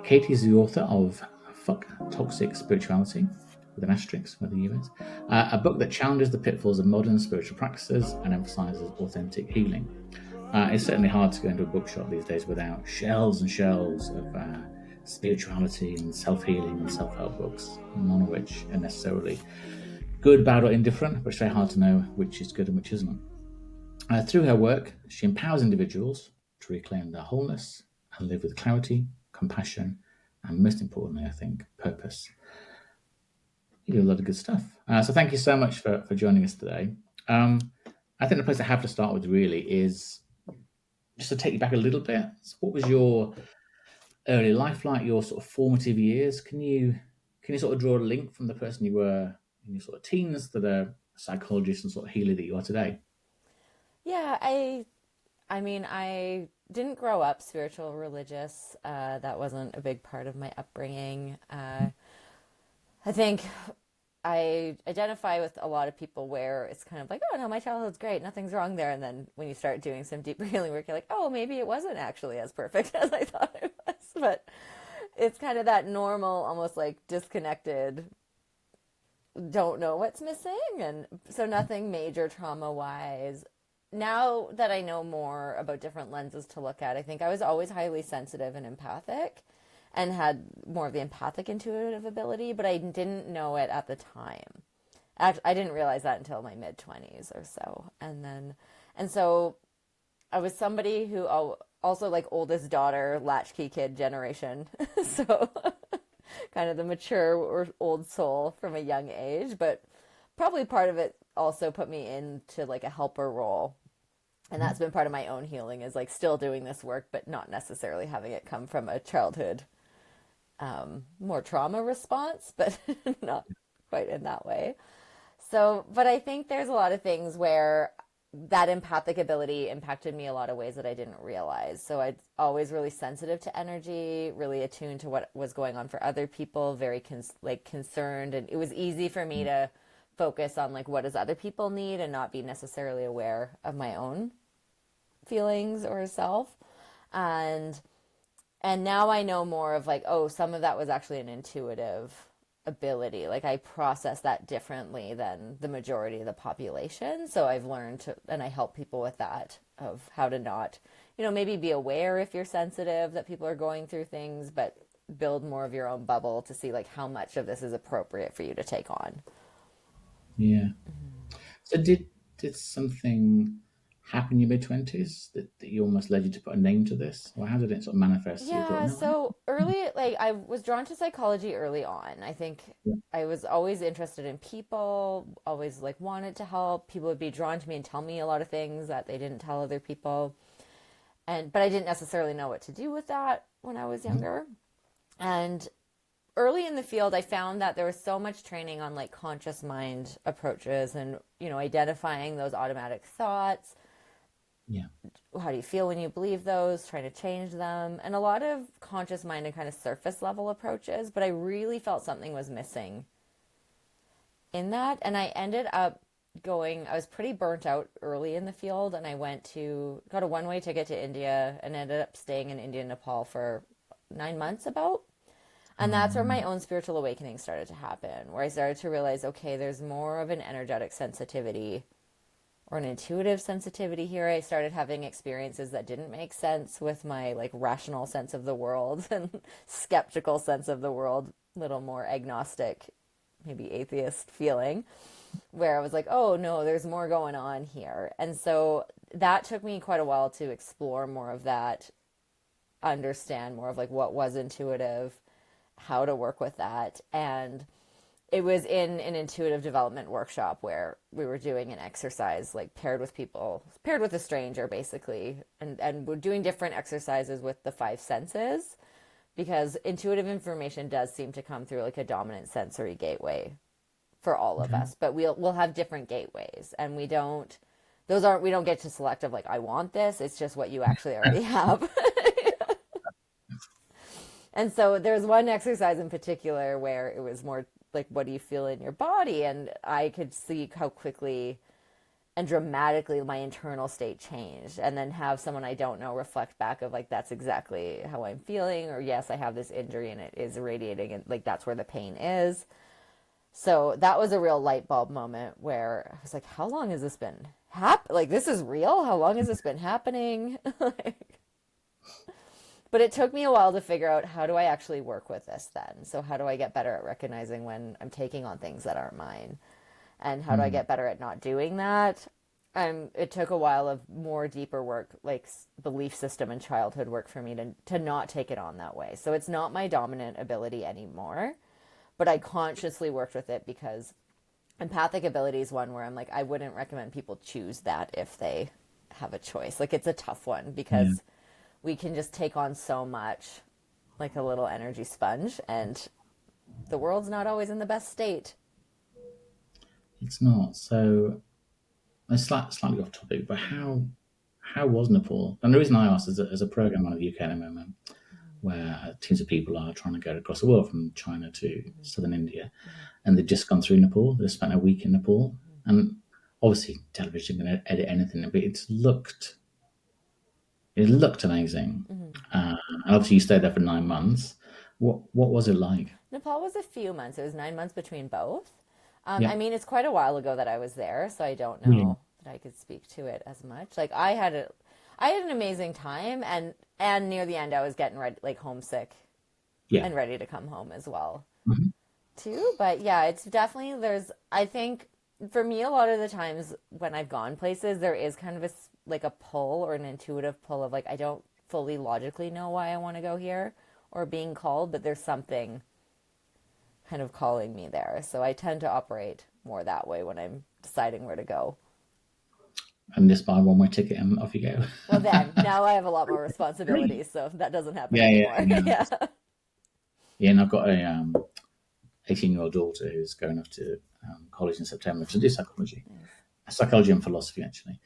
Katie's the author of Fuck Toxic Spirituality, with an asterisk with the US, a book that challenges the pitfalls of modern spiritual practices and emphasizes authentic healing. It's certainly hard to go into a bookshop these days without shelves and shelves of spirituality and self healing and self help books, none of which are necessarily good, bad, or indifferent, but it's very hard to know which is good and which isn't. Through her work, she empowers individuals to reclaim their wholeness and live with clarity, compassion, and most importantly, I think, purpose. You do a lot of good stuff. So thank you so much for joining us today. I think the place I have to start with really is just to take you back a little bit. So what was your early life like, your sort of formative years? Can you sort of draw a link from the person you were in your sort of teens to the psychologist and sort of healer that you are today? Yeah, I mean, I didn't grow up spiritual religious. That wasn't a big part of my upbringing. I think I identify with a lot of people where it's kind of like, oh no, my childhood's great, nothing's wrong there. And then when you start doing some deeper healing work, you're like, oh, maybe it wasn't actually as perfect as I thought it was. But it's kind of that normal, almost like disconnected, don't know what's missing. And so nothing major trauma wise. Now that I know more about different lenses to look at, I think I was always highly sensitive and empathic and had more of the empathic intuitive ability, but I didn't know it at the time. Actually, I didn't realize that until my mid 20s or so. And so I was somebody who also like oldest daughter, latchkey kid generation. So kind of the mature or old soul from a young age, but probably part of it also put me into like a helper role. And that's been part of my own healing is like still doing this work, but not necessarily having it come from a childhood more trauma response, but not quite in that way. So, but I think there's a lot of things where that empathic ability impacted me a lot of ways that I didn't realize. So I always really sensitive to energy, really attuned to what was going on for other people, very concerned, and it was easy for me to focus on like what does other people need and not be necessarily aware of my own feelings or self. And and now I know more of like, oh, some of that was actually an intuitive ability. Like I process that differently than the majority of the population. So I've learned to, and I help people with that of how to not, maybe be aware if you're sensitive that people are going through things, but build more of your own bubble to see like how much of this is appropriate for you to take on. Yeah. So did something happen in your mid 20s that you almost led you to put a name to this, or how did it sort of manifest? You thought, Yeah, no, so early, like I was drawn to psychology early on. I think yeah, I was always interested in people, always like wanted to help. People would be drawn to me and tell me a lot of things that they didn't tell other people. But I didn't necessarily know what to do with that when I was mhm, younger. And early in the field, I found that there was so much training on like conscious mind approaches and, identifying those automatic thoughts, yeah, how do you feel when you believe those, trying to change them, and a lot of conscious mind and kind of surface level approaches. But I really felt something was missing in that. And I ended up I was pretty burnt out early in the field. And I got a one way ticket to India and ended up staying in India and Nepal for 9 months about. And that's where my um, own spiritual awakening started to happen, where I started to realize, okay, there's more of an energetic sensitivity or an intuitive sensitivity here. I started having experiences that didn't make sense with my like rational sense of the world and skeptical sense of the world, little more agnostic, maybe atheist feeling, where I was like, oh no, there's more going on here. And so that took me quite a while to explore more of that, understand more of like what was intuitive, how to work with that. And it was in an intuitive development workshop where we were doing an exercise like paired with a stranger basically, and we're doing different exercises with the five senses because intuitive information does seem to come through like a dominant sensory gateway for all of okay, us, but we'll have different gateways, and we don't get to select of like I want this. It's just what you actually already have. And so there's one exercise in particular where it was more like, what do you feel in your body? And I could see how quickly and dramatically my internal state changed, and then have someone I don't know reflect back of like, that's exactly how I'm feeling, or yes, I have this injury and it is irradiating, and like that's where the pain is. So that was a real light bulb moment where I was like, how long has this been like, this is real? How long has this been happening? Like, but it took me a while to figure out, how do I actually work with this then? So how do I get better at recognizing when I'm taking on things that aren't mine? And how do I Mm. get better at not doing that? And it took a while of more deeper work, like belief system and childhood work, for me to not take it on that way. So it's not my dominant ability anymore, but I consciously worked with it because empathic ability is one where I'm like, I wouldn't recommend people choose that if they have a choice. Like, it's a tough one Yeah, because we can just take on so much, like a little energy sponge, and the world's not always in the best state. it's not. So it's slightly off topic, but how was Nepal? And the reason I asked is that there's a program out of the UK at the moment where teams of people are trying to go across the world from China to Mm-hmm. southern India, Mm-hmm. and they've just gone through Nepal. They've spent a week in Nepal, and obviously television can edit anything, but it looked amazing. Mm-hmm. And obviously, you stayed there for 9 months. What was it like? Nepal was a few months. It was 9 months between both. Yeah, I mean, it's quite a while ago that I was there, so I don't really. know that I could speak to it as much. Like, I had an amazing time, and near the end, I was getting ready, like homesick, Yeah. and ready to come home as well, Mhm. too. But yeah, it's definitely, I think for me, a lot of the times when I've gone places, there is kind of like a pull, or an intuitive pull of like, I don't fully logically know why I want to go here or being called, but there's something kind of calling me there. So I tend to operate more that way when I'm deciding where to go. And just buy one way ticket and off you go. Well, then, now I have a lot more responsibilities, so that doesn't happen Yeah, yeah, anymore. yeah. Yeah. Yeah, and I've got a 18-year-old daughter who's going off to college in September to do psychology, Nice. psychology and philosophy actually.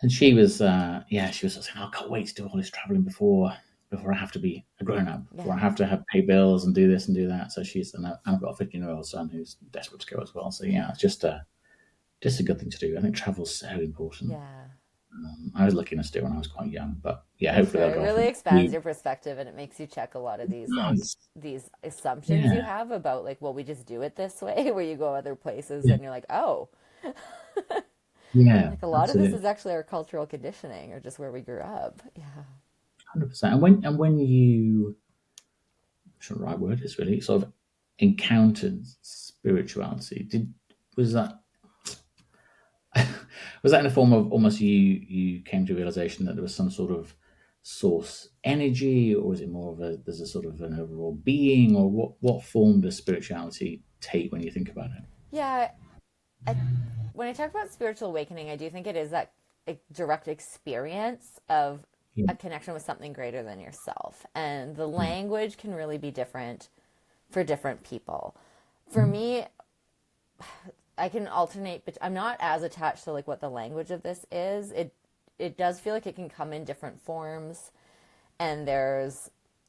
And she was, she was saying, "Oh, I can't wait to do all this traveling before I have to be a grown up, before I Yeah. have to have pay bills and do this and do that." So and I've got a 15-year-old son who's desperate to go as well. So yeah, it's just a good thing to do. I think travel's so important. Yeah. I was lucky enough to do it when I was quite young, but yeah, For hopefully sure. they'll It go off really and expands do. your perspective, and it makes you check a lot of these, like, Nice. these assumptions you Yeah, have about, like, well, we just do it this way, where you go other places yeah, and you're like, oh, yeah, like a lot of this absolutely, is actually our cultural conditioning, or just where we grew up. Yeah. 100%. And when you, sure, the right word is really sort of encountered spirituality, did was that was that in a form of almost you came to a realization that there was some sort of source energy, or is it more of there's a sort of an overall being, or what form does spirituality take when you think about it? Yeah. I, when I talk about spiritual awakening, I do think it is that direct experience of Yeah, a connection with something greater than yourself. And the yeah, language can really be different for different people. For mhm, me, I can alternate, but I'm not as attached to like what the language of this is. It does feel like it can come in different forms, and there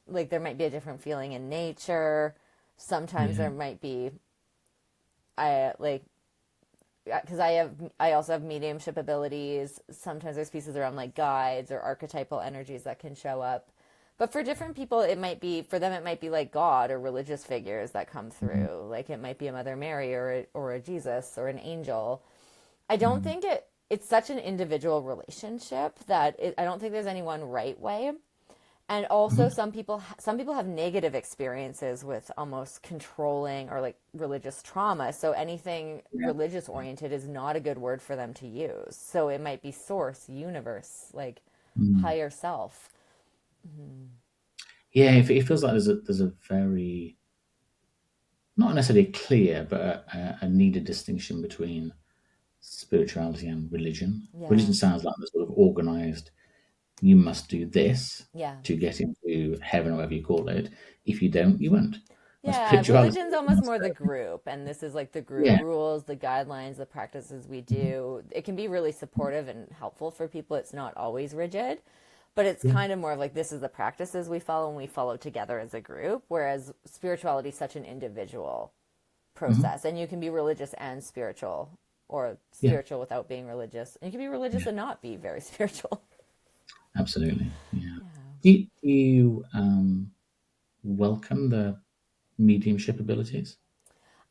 might be a different feeling in nature. Sometimes yeah, there might be I like because I also have mediumship abilities. Sometimes there's pieces around like guides or archetypal energies that can show up. But for different people, for them it might be like God or religious figures that come mhm, through. Like, it might be a Mother Mary or a Jesus or an angel. I don't mhm, think it's such an individual relationship that I don't think there's any one right way. And also, mhm, some people have negative experiences with almost controlling or like religious trauma. So anything yeah, religious oriented is not a good word for them to use. So it might be source, universe, like mm. higher self. Mm-hmm. Yeah. It feels like there's a very, not necessarily clear, but a needed distinction between spirituality and religion. Yeah. Religion sounds like the sort of organized, you must do this Yeah. to get into heaven, or whatever you call it. If you don't, you won't. But Yeah, spirituality religion's is almost almost more the group, and this is like the group yeah, rules, the guidelines, the practices we do. It can be really supportive and helpful for people. It's not always rigid, but it's yeah, kind of more of like, this is the practices we follow, and we follow together as a group, whereas spirituality is such an individual mhm, process, and you can be religious and spiritual or Yeah, spiritual without being religious. And you can be religious yeah, and not be very spiritual. absolutely. Yeah. Yeah. Do you welcome the mediumship abilities?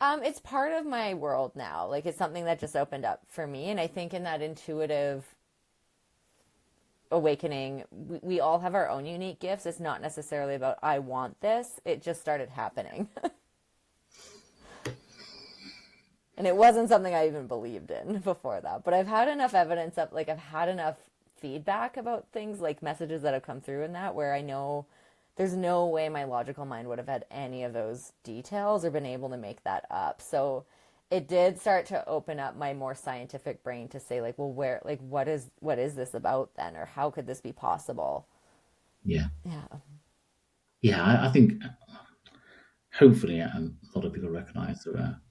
It's part of my world now. Like it's something that just opened up for me. And I think in that intuitive awakening, we all have our own unique gifts. It's not necessarily about, I want this. It just started happening. And it wasn't something I even believed in before that. But I've had enough evidence of, like, I've had enough feedback about things, like messages that have come through in that, where I know there's no way my logical mind would have had any of those details or been able to make that up. So it did start to open up my more scientific brain to say, like, well, where, like, what is this about then, or how could this be possible? Yeah, Yeah. yeah. I think hopefully a lot of people recognise there are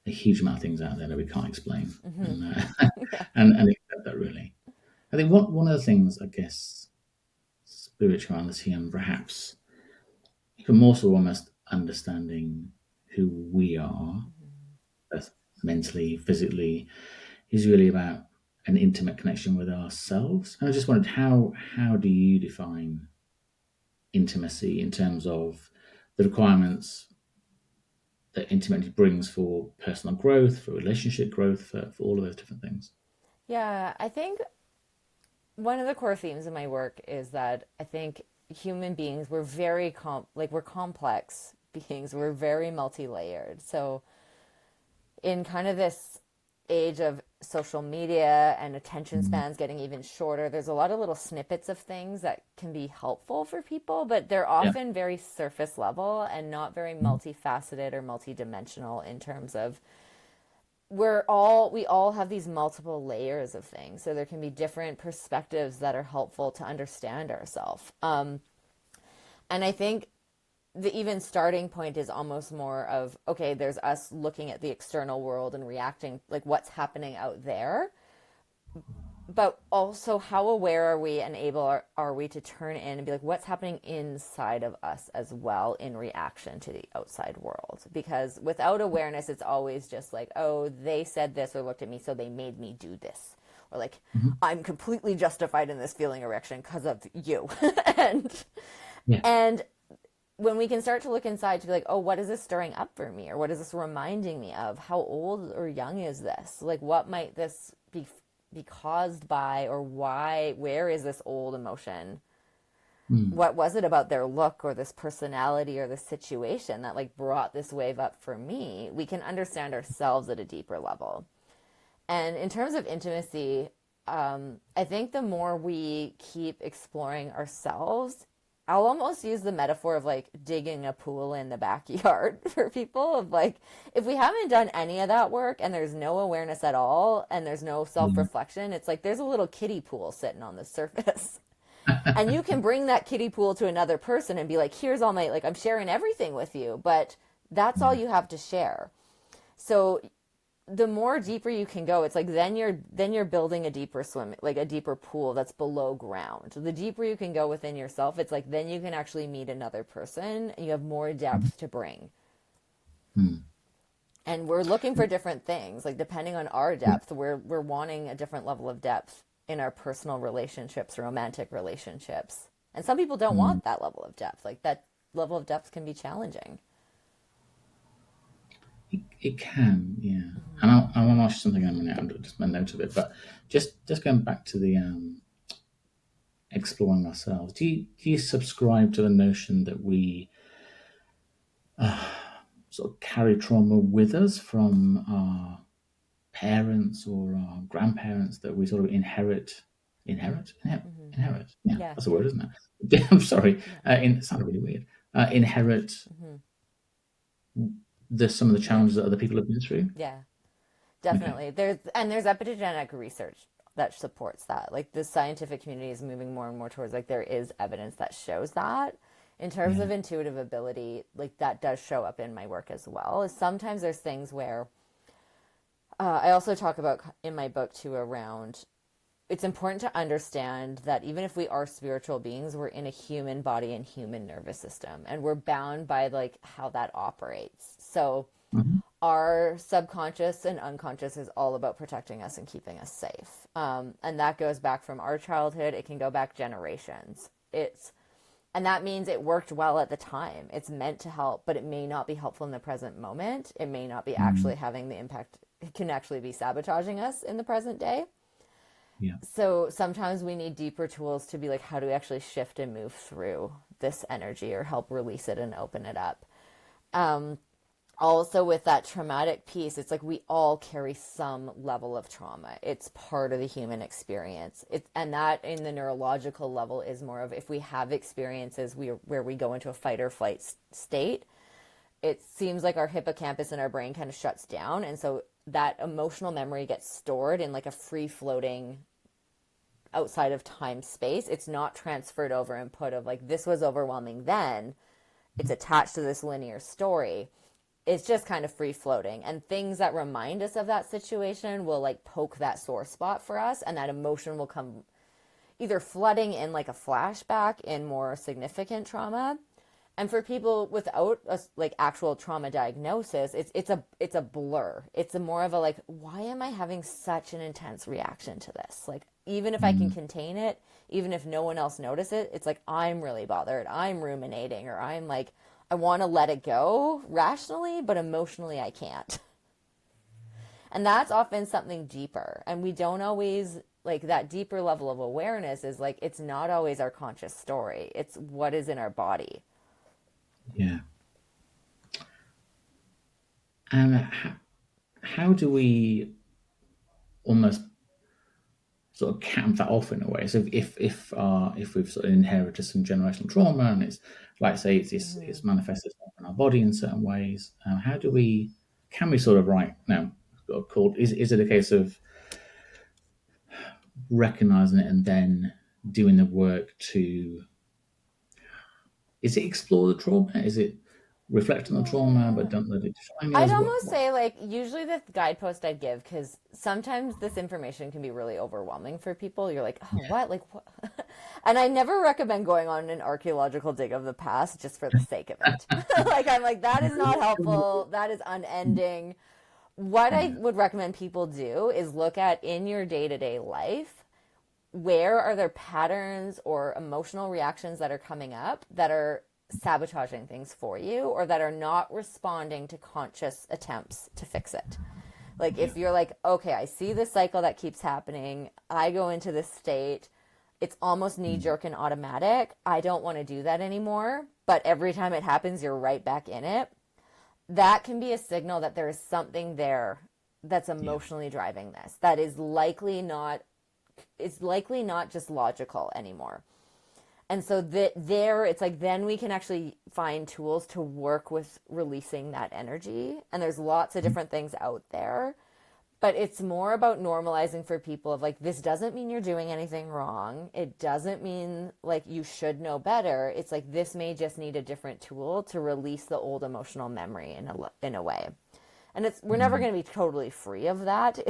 a huge amount of things out there that we can't explain, Mm-hmm. and Yeah. and accept that really. I think one of the things, I guess, spirituality and perhaps even more so almost understanding who we are, both mentally, physically, is really about an intimate connection with ourselves. And I just wondered how do you define intimacy in terms of the requirements that intimacy brings for personal growth, for relationship growth, for all of those different things. Yeah. I think one of the core themes of my work is that I think human beings, we're very like we're complex beings. We're very multi-layered. So in kind of this age of social media and attention Mm. spans getting even shorter, there's a lot of little snippets of things that can be helpful for people, but they're Yeah. often very surface level and not very Mm. multifaceted or multidimensional in terms of we all have these multiple layers of things, so there can be different perspectives that are helpful to understand ourselves. And I think the even starting point is almost more of, okay, there's us looking at the external world and reacting, like what's happening out there, but also how aware are we and able are we to turn in and be like, what's happening inside of us as well in reaction to the outside world? Because without awareness, it's always just like, oh, they said this or looked at me, so they made me do this. Or like, Mhm. I'm completely justified in this feeling erection because of you. and Yeah. and when we can start to look inside to be like, oh, what is this stirring up for me? Or what is this reminding me of? How old or young is this? Like, what might this be caused by, or why? Where is this old emotion? Mm. What was it about their look or this personality or this situation that like brought this wave up for me? We can understand ourselves at a deeper level. And in terms of intimacy, I think the more we keep exploring ourselves, I'll almost use the metaphor of like digging a pool in the backyard for people. Of like, if we haven't done any of that work and there's no awareness at all and there's no self Yeah. reflection, it's like there's a little kiddie pool sitting on the surface. And you can bring that kiddie pool to another person and be like, here's all my, like, I'm sharing everything with you, but that's all Yeah. you have to share. So the more deeper you can go, it's like then you're building a deeper swim, like a deeper pool that's below ground. The deeper you can go within yourself, it's like then you can actually meet another person and you have more Mhm. depth to bring. Mm. And we're looking for different things, like depending on our Yeah. depth, we're wanting a different level of depth in our personal relationships, romantic relationships. And some people don't Mm. want that level of depth. Like that level of depth can be challenging. It can, yeah. Mm-hmm. And I want to ask you something in a minute. I'm just made note of it, but just going back to the exploring ourselves. Do you subscribe to the notion that we sort of carry trauma with us from our parents or our grandparents that we sort of Mm-hmm. inherit? Yeah, Yeah, that's a yeah, word, isn't it? I'm sorry. yeah. It sounded really weird. Inherit Mm-hmm. some of the Yeah, challenges that other people have been through. yeah. Okay. Definitely. There's epigenetic research that supports that. Like the scientific community is moving more and more towards like there is evidence that shows that. In terms Yeah. of intuitive ability, like that does show up in my work as well. Is sometimes there's things where I also talk about in my book too around it's important to understand that even if we are spiritual beings, we're in a human body and human nervous system, and we're bound by like how that operates. So Mhm. our subconscious and unconscious is all about protecting us and keeping us safe. And that goes back from our childhood. It can go back generations. And that means it worked well at the time. It's meant to help, but it may not be helpful in the present moment. It may not be Mm. actually having the impact. It can actually be sabotaging us in the present day. Yeah. So sometimes we need deeper tools to be like, how do we actually shift and move through this energy or help release it and open it up? Also, with that traumatic piece, it's like we all carry some level of trauma. It's part of the human experience. And that in the neurological level is more of if we have experiences where we go into a fight or flight state, it seems like our hippocampus in our brain kind of shuts down. And so that emotional memory gets stored in like a free floating outside of time space. It's not transferred over and put of like, this was overwhelming then. It's attached to this linear story. It's just kind of free floating, and things that remind us of that situation will like poke that sore spot for us, and that emotion will come either flooding in like a flashback in more significant trauma. And for people without a like actual trauma diagnosis, it's a blur. It's a more of a like, why am I having such an intense reaction to this? Like, even if I can Mm. contain it, even if no one else notices it, it's like I'm really bothered, I'm ruminating, or I'm like, I want to let it go rationally, but emotionally I can't. And that's often something deeper. And we don't always like that deeper level of awareness is like, it's not always our conscious story. It's what is in our body. Yeah. And how do we almost sort of cap that off in a way? So if we've sort of inherited some generational trauma, and it's like say it's Mm-hmm. manifested in our body in certain ways, how do we can we sort of right now called is it a case of recognizing it and then doing the work to is it explore the trauma? Is it reflect on the trauma but Yeah. don't let it define I'd us? almost What? say, like, usually the guidepost I'd give, because sometimes this information can be really overwhelming for people. You're like, oh, what? Like, what? And I never recommend going on an archaeological dig of the past just for the sake of it. Like, I'm like, that is not helpful. That is unending. What I Yeah. would recommend people do is look at in your day to day life, where are there patterns or emotional reactions that are coming up that are sabotaging things for you or that are not responding to conscious attempts to fix it. Like Yeah. if you're like, okay, I see this cycle that keeps happening, I go into this state, it's almost knee Mm. jerk and automatic. I don't want to do that anymore, but every time it happens, you're right back in it. That can be a signal that there is something there that's Yeah. emotionally driving this. That is likely not it's likely not just logical anymore. And so there, it's like then we can actually find tools to work with releasing that energy. And there's lots of Mhm. different things out there. But it's more about normalizing for people of like, this doesn't mean you're doing anything wrong. It doesn't mean like you should know better. It's like this may just need a different tool to release the old emotional memory in a way. And we're never Mm. going to be totally free of that,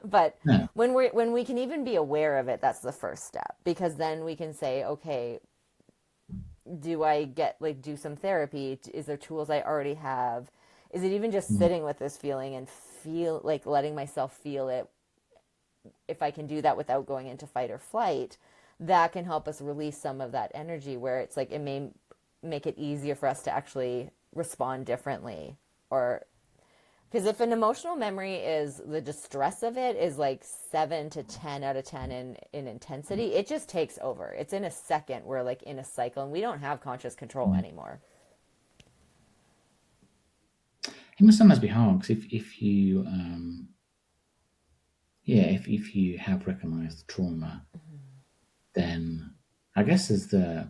but No. when we can even be aware of it, that's the first step, because then we can say, okay, do I get like do some therapy? Is there tools I already have? Is it even just Mm. sitting with this feeling and feel like letting myself feel it? If I can do that without going into fight or flight, that can help us release some of that energy where it's like it may make it easier for us to actually respond differently. Or because if an emotional memory is the distress of it is like 7 to 10 out of 10 in intensity, it just takes over. It's in a second. We're like in a cycle and we don't have conscious control Mm. anymore. It must sometimes be hard because if you yeah if you have recognized the trauma, then I guess there's the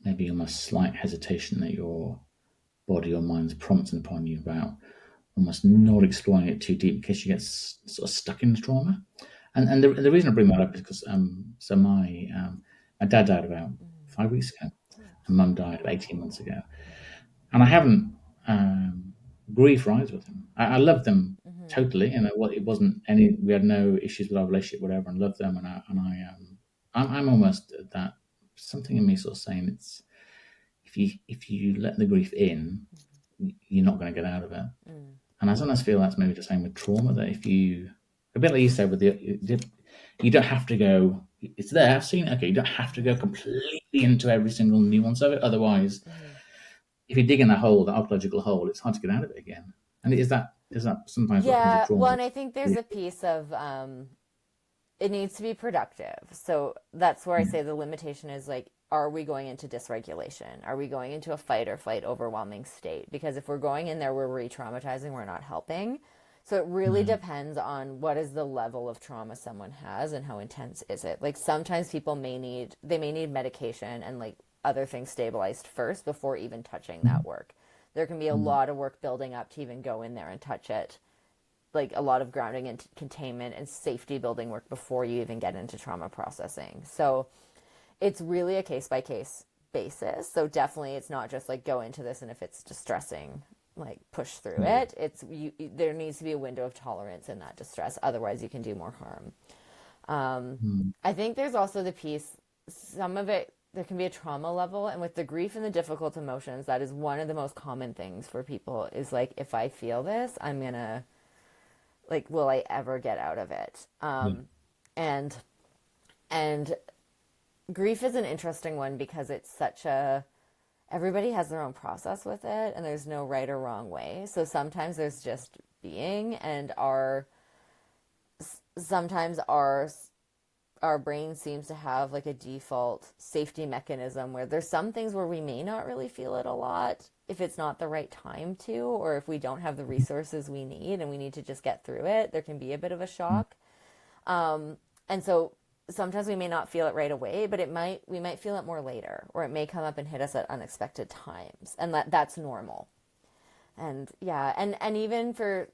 maybe almost slight hesitation that your body or mind's prompting upon you about almost not exploring it too deep in case you get sort of stuck in the trauma. And the reason I bring that up is because so my dad died about Mm. 5 weeks ago, Yeah. and mum died 18 months ago, and I haven't grieved rise with them. I love them Mm-hmm. totally, and it wasn't any. We had no issues with our relationship, whatever, and loved them. I'm almost at that something in me sort of saying it's if you let the grief in, you're not going to get out of it. Mm. And I sometimes feel that's maybe the same with trauma, that if you, a bit like you said, with you don't have to go, it's there, I've seen it, okay, you don't have to go completely into every single nuance of it. Otherwise, Mm-hmm. if you dig in that hole, that archaeological hole, it's hard to get out of it again. And is that sometimes what comes with Yeah, well, trauma? and I think there's a piece of it needs to be productive. So that's where I say the limitation is like, are we going into dysregulation? Are we going into a fight or flight overwhelming state? Because if we're going in there, we're re traumatizing, we're not helping. So it really Mm. depends on what is the level of trauma someone has and how intense is it. Like sometimes people may need medication and like other things stabilized first before even touching that work. There can be a Mm. lot of work building up to even go in there and touch it, like a lot of grounding and containment and safety building work before you even get into trauma processing. So it's really a case by case basis. So definitely it's not just like go into this and if it's distressing, like push through Yeah. it. There needs to be a window of tolerance in that distress. Otherwise you can do more harm. Mm. I think there's also the piece, some of it, there can be a trauma level. And with the grief and the difficult emotions, that is one of the most common things for people is like, if I feel this, I'm going to, like, will I ever get out of it? Yeah. And and grief is an interesting one because it's such a, everybody has their own process with it and there's no right or wrong way. So sometimes there's just being, and sometimes our brain seems to have like a default safety mechanism where there's some things where we may not really feel it a lot if it's not the right time to, or if we don't have the resources we need and we need to just get through it, there can be a bit of a shock. And so sometimes we may not feel it right away, but we might feel it more later, or it may come up and hit us at unexpected times, and that's normal. And yeah, and even for,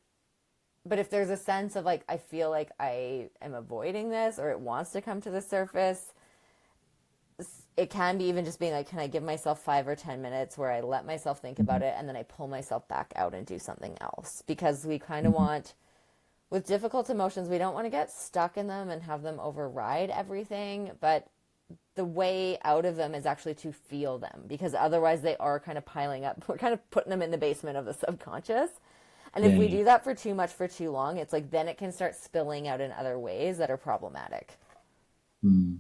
but if there's a sense of like I feel like I am avoiding this or it wants to come to the surface, it can be even just being like, can I give myself 5 or 10 minutes where I let myself think about it and then I pull myself back out and do something else? Because we kind of want, with difficult emotions, we don't want to get stuck in them and have them override everything, but the way out of them is actually to feel them, because otherwise they are kind of piling up. We're kind of putting them in the basement of the subconscious. And if Yeah. we Yeah. do that for too much for too long, it's like then it can start spilling out in other ways that are problematic. Mm.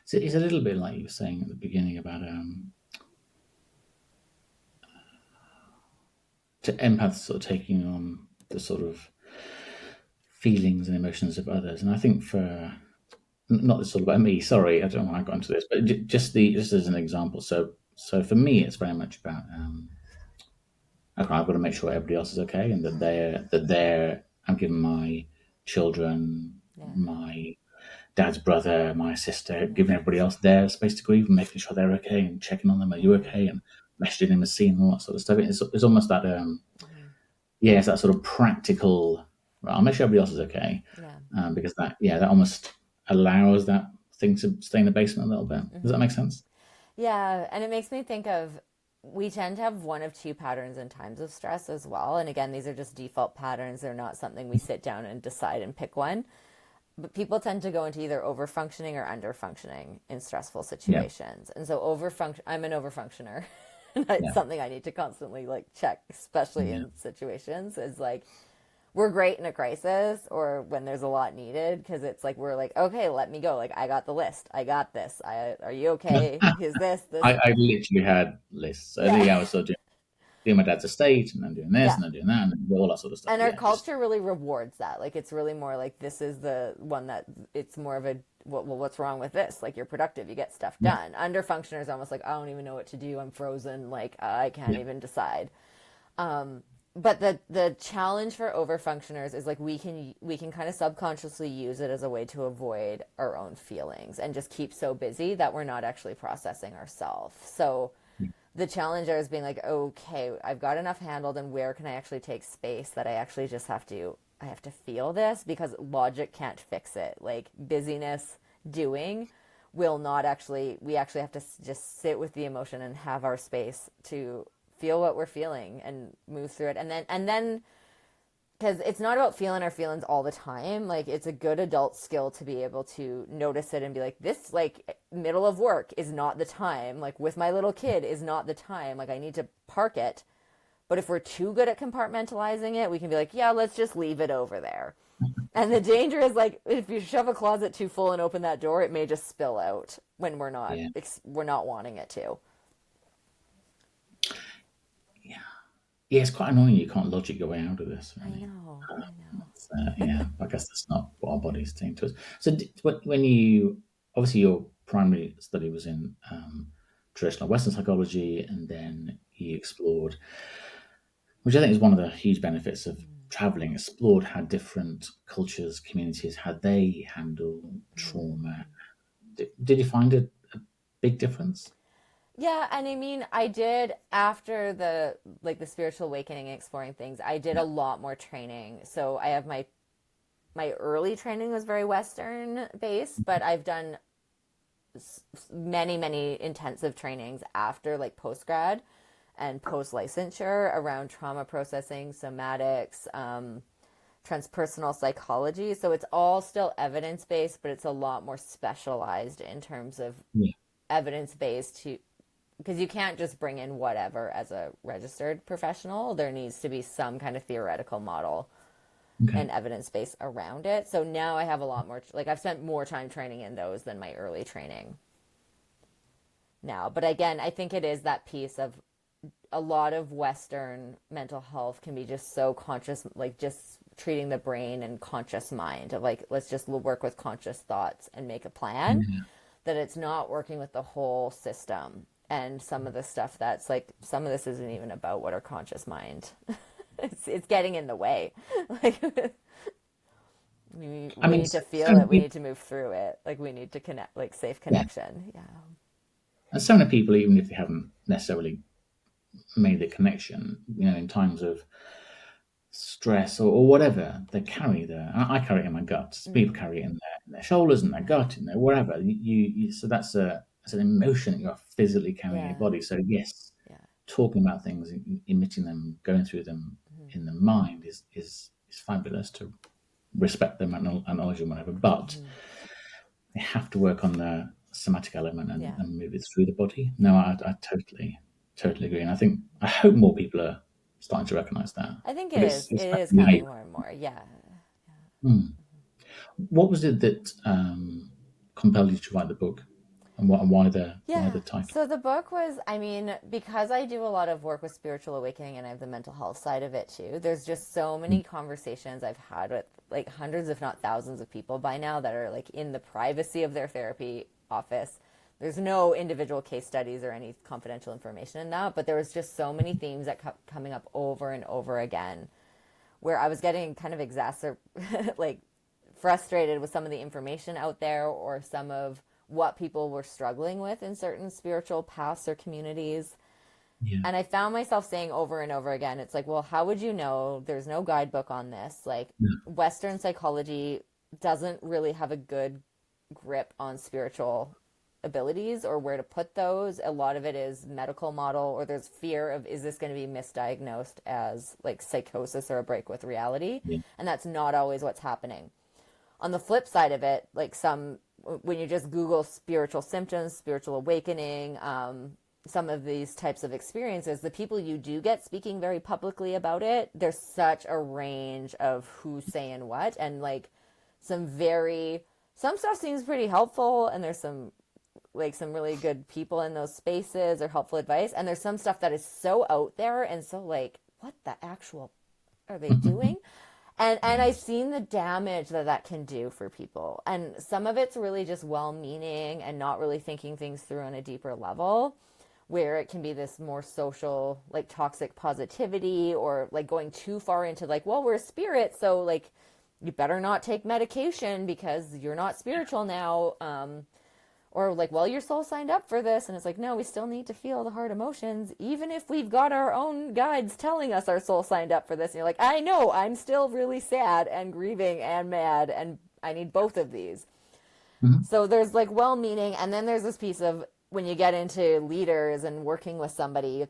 So it's a little bit like you were saying at the beginning about to empaths sort of taking on the sort of feelings and emotions of others. And I think for, not this all about me, sorry, I don't know why I got into this, but just as an example. So for me, it's very much about okay, I've got to make sure everybody else is okay and that I'm giving my children, Yeah. my dad's brother, my sister, giving everybody else their space to grieve and making sure they're okay and checking on them, are you Mm-hmm. okay, and messaging them and seeing all that sort of stuff. It's almost that Mm-hmm. yeah, it's that sort of practical. Well, I'll make sure everybody else is okay, Yeah. because that almost allows that thing to stay in the basement a little bit. Does that Mm-hmm. make sense? Yeah, and it makes me think of, we tend to have one of two patterns in times of stress as well. And again, these are just default patterns. They're not something we sit down and decide and pick one. But people tend to go into either overfunctioning or underfunctioning in stressful Yeah, situations. And so overfunction, I'm an overfunctioner. And it's yeah, something I need to constantly like check, especially yeah, in situations, is like we're great in a crisis or when there's a lot needed, because it's like we're like, okay, let me go. Like I got the list. I got this. Are you okay? Is this? I literally had lists. So Yeah. yeah, I was sort of doing my dad's estate, and then doing this, Yeah. and then doing that, and then all that sort of stuff. And our Yeah, just culture really rewards that. Like it's really more like this is the one that it's more of a, well, what's wrong with this? Like you're productive, you get stuff yeah, done. Under functioners almost like I don't even know what to do. I'm frozen. Like I can't yeah, even decide. But the challenge for overfunctioners is like we can kind of subconsciously use it as a way to avoid our own feelings and just keep so busy that we're not actually processing ourselves. So the challenge there is being like, okay, I've got enough handled, and where can I actually take space that I actually just I have to feel this, because logic can't fix it. Like busyness doing will not actually, we actually have to just sit with the emotion and have our space to feel what we're feeling and move through it. And then because it's not about feeling our feelings all the time. Like it's a good adult skill to be able to notice it and be like, this like middle of work is not the time. Like with my little kid is not the time. Like I need to park it, But if we're too good at compartmentalizing it, we can be like, yeah, let's just leave it over there. And the danger is like if you shove a closet too full and open that door, it may just spill out when Yeah. we're not wanting it to. Yeah. Yeah, it's quite annoying. You can't logic your way out of this, I really. know, I know. Yeah, I guess that's not what our bodies think to us. So, when you obviously your primary study was in traditional Western psychology, and then you explored, which I think is one of the huge benefits of traveling, explored how different cultures, communities, how they handle trauma. Did you find a big difference? Yeah, and I mean, I did after the spiritual awakening and exploring things. I did a lot more training. So I have my early training was very Western based, but I've done many intensive trainings after like post grad and post licensure around trauma processing, somatics, transpersonal psychology. So it's all still evidence based, but it's a lot more specialized in terms of Yeah. evidence based to because you can't just bring in whatever as a registered professional. There needs to be some kind of theoretical model Okay. and evidence base around it. So now I have a lot more, like I've spent more time training in those than my early training now. But again, I think it is that piece of a lot of Western mental health can be just so conscious, like just treating the brain and conscious mind of like, let's just work with conscious thoughts and make a plan, Yeah. that it's not working with the whole system. And some of the stuff that's like, some of this isn't even about what our conscious mind. It's getting in the way. Like we I mean, need to so feel many it. We people, need to move through it. Like we need to connect, like safe yeah, connection. Yeah. and so many people, even if they haven't necessarily made the connection, in times of stress or whatever, they carry I carry it in my gut. People Mm, carry it in their shoulders, in their yeah. gut, in their wherever. So that's an emotion that you're physically carrying in your Yeah. body. So yes, Yeah. talking about things, emitting them, going through them in the mind is fabulous to respect them, acknowledge them, whatever. But Mm-hmm. they have to work on the somatic element Yeah. and move it through the body. No, Yeah. I totally agree, and I hope more people are starting to recognise that. I think it But is. it's It like is innate. coming more and more. Yeah. Hmm. What was it that compelled you to write the book, and why Yeah. the title? So the book was, I mean, because I do a lot of work with spiritual awakening and I have the mental health side of it too, there's just so many conversations I've had with like hundreds, if not thousands of people by now that are like in the privacy of their therapy office. There's no individual case studies or any confidential information in that, but there was just so many themes that kept coming up over and over again where I was getting kind of like frustrated with some of the information out there or some of what people were struggling with in certain spiritual paths or communities. Yeah, And I found myself saying over and over again, it's like, well, how would you know? There's no guidebook on this. Like, yeah, Western psychology doesn't really have a good grip on spiritual abilities or where to put those. A lot of it is medical model, or there's fear of is this going to be misdiagnosed as like psychosis or a break with reality? yeah, And that's not always what's happening. On the flip side of it, like when you just Google spiritual symptoms, spiritual awakening, some of these types of experiences, the people you do get speaking very publicly about it, there's such a range of who's saying what, and like some stuff seems pretty helpful, and there's some really good people in those spaces or helpful advice, and there's some stuff that is so out there and so like, what the actual are they doing? And yeah, I've seen the damage that that can do for people. And some of it's really just well meaning and not really thinking things through on a deeper level, where it can be this more social, like toxic positivity or like going too far into like, well, we're spirit. So like, you better not take medication because you're not spiritual now. Or like, well, your soul signed up for this, and it's like, no, we still need to feel the hard emotions even if we've got our own guides telling us our soul signed up for this. And you're like, I know, I'm still really sad and grieving and mad, and I need both of these. mhm, So there's like well meaning, and then there's this piece of when you get into leaders and working with somebody,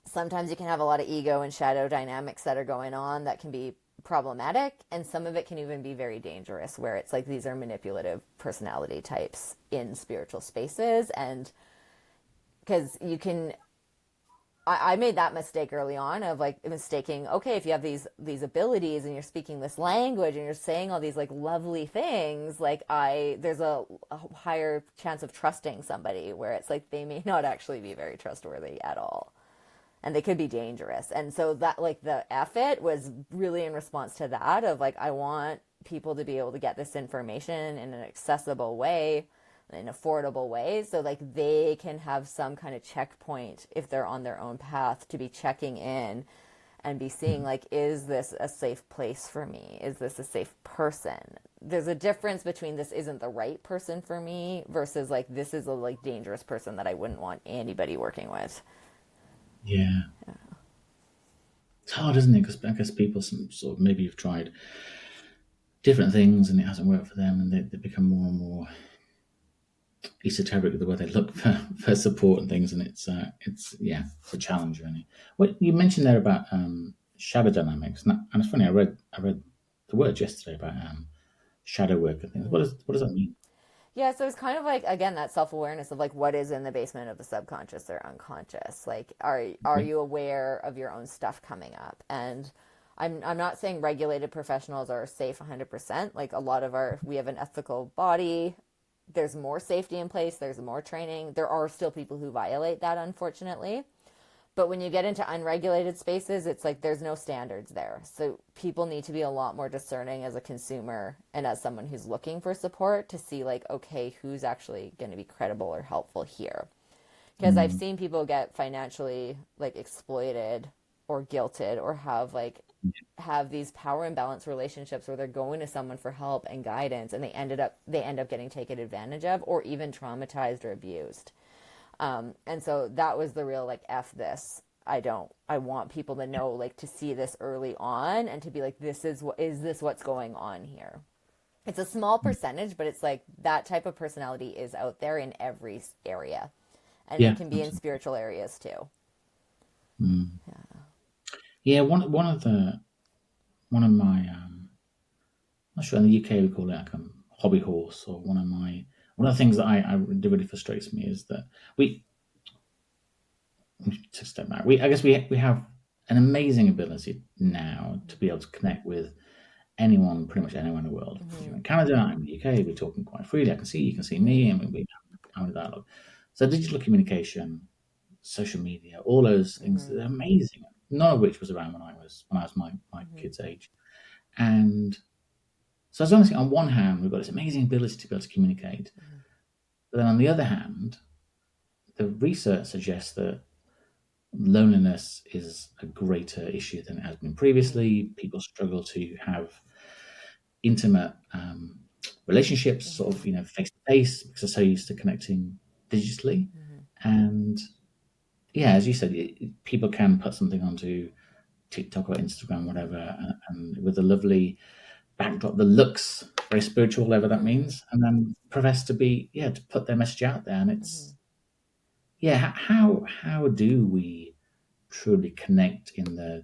sometimes you can have a lot of ego and shadow dynamics that are going on that can be problematic, and some of it can even be very dangerous where it's like these are manipulative personality types in spiritual spaces. And because you can I made that mistake early on of like mistaking, okay, if you have these abilities and you're speaking this language and you're saying all these like lovely things, like there's a higher chance of trusting somebody, where it's like they may not actually be very trustworthy at all, and they could be dangerous. And so that, like, the effort was really in response to that of like, I want people to be able to get this information in an accessible way, in affordable ways, so like they can have some kind of checkpoint if they're on their own path, to be checking in and be seeing like, is this a safe place for me, is this a safe person. There's a difference between this isn't the right person for me versus like, this is a like dangerous person that I wouldn't want anybody working with. Yeah, it's hard, isn't it? Because I guess people sort of maybe have tried different things and it hasn't worked for them, and they become more and more esoteric with the way they look for support and things, and it's yeah, it's a challenge really. What you mentioned there about shadow dynamics, and it's funny. I read the words yesterday about shadow work and things. What does that mean? Yeah, so it's kind of like, again, that self-awareness of like, what is in the basement of the subconscious or unconscious. Like, are Okay. you aware of your own stuff coming up? And I'm not saying regulated professionals are safe 100%. Like, a lot of we have an ethical body. There's more safety in place, there's more training. There are still people who violate that, unfortunately. But when you get into unregulated spaces, it's like there's no standards there. So people need to be a lot more discerning as a consumer and as someone who's looking for support, to see like, okay, who's actually going to be credible or helpful here. Because I've Mm, seen people get financially like exploited or guilted, or have these power imbalance relationships where they're going to someone for help and guidance, and they end up getting taken advantage of, or even traumatized or abused. And so that was the real like, F this. I want people to know, like, to see this early on and to be like, is this what's going on here? It's a small mm. percentage, but it's like that type of personality is out there in every area. And it Yeah, can be in absolutely. spiritual areas too. Mm. Yeah, one of my I'm not sure in the UK we call it like a hobby horse, or one of the things that I really frustrates me is that we to step back. I guess we have an amazing ability now to be able to connect with anyone, pretty much anyone in the world. If you're Mm-hmm. in Canada, I'm in the UK, we're talking quite freely. I can see you can see Mm-hmm. me, and we have a dialogue. So digital communication, social media, all those things, Mm-hmm. they're amazing. None of which was around when I was my Mm-hmm. kid's age. And so I was honestly, on one hand, we've got this amazing ability to be able to communicate. But then on the other hand, the research suggests that loneliness is a greater issue than it has been Mm-hmm. previously. People struggle to have intimate relationships, sort of, Mm-hmm. face to face, because they're so used to connecting digitally. And yeah, as you said, people can put something onto TikTok or Instagram, Mm-hmm. whatever, and with a lovely backdrop that looks very spiritual, whatever that Mm-hmm. means, and then profess to be, yeah, to put their message out there. And Mm-hmm. it's, yeah, how do we truly connect in the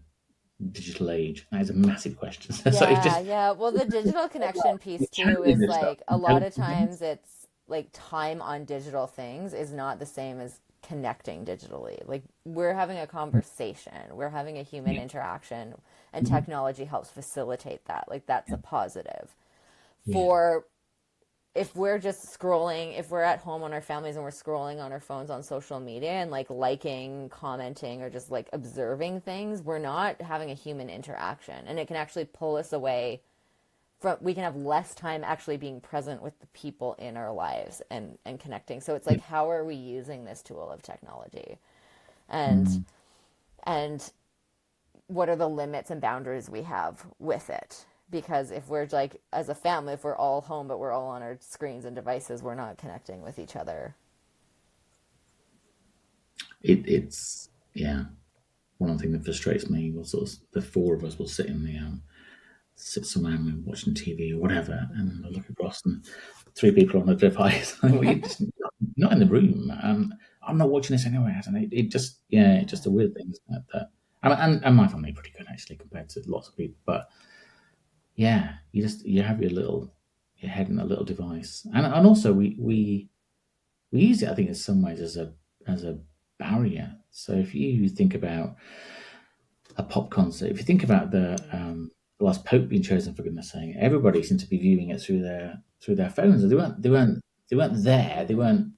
digital age? That is a massive question. So it's Yeah, just yeah. Well, the digital connection piece too channeling is this stuff, like, a lot of intelligent things. times it's like, time on digital things is not the same as connecting digitally. Like, we're having a conversation, we're having a human Yeah, interaction, and mhm, technology helps facilitate that. Like, that's yeah, a positive. yeah, For if we're just scrolling, if we're at home on our families and we're scrolling on our phones on social media and like liking, commenting, or just like observing things, we're not having a human interaction. And it can actually pull us away from, we can have less time actually being present with the people in our lives and connecting. So it's yeah. like, how are we using this tool of technology? And Mm. and what are the limits and boundaries we have with it? Because if we're like, as a family, if we're all home but we're all on our screens and devices, we're not connecting with each other. It's yeah. One thing that frustrates me was sort of the four of us will sit somewhere and we're watching TV or whatever, and I look across and three people on a device. I think, well, you're just not in the room. I'm not watching this anyway. And it just, yeah, it's just Yeah. a weird thing, isn't it? And my family are pretty good actually compared to lots of people, but yeah, you have your head in a little device, and also we use it, I think, in some ways as a barrier. So if you think about a pop concert, if you think about the last pope being chosen, for goodness sake, everybody seemed to be viewing it through their phones. They weren't there. They Mm-hmm. weren't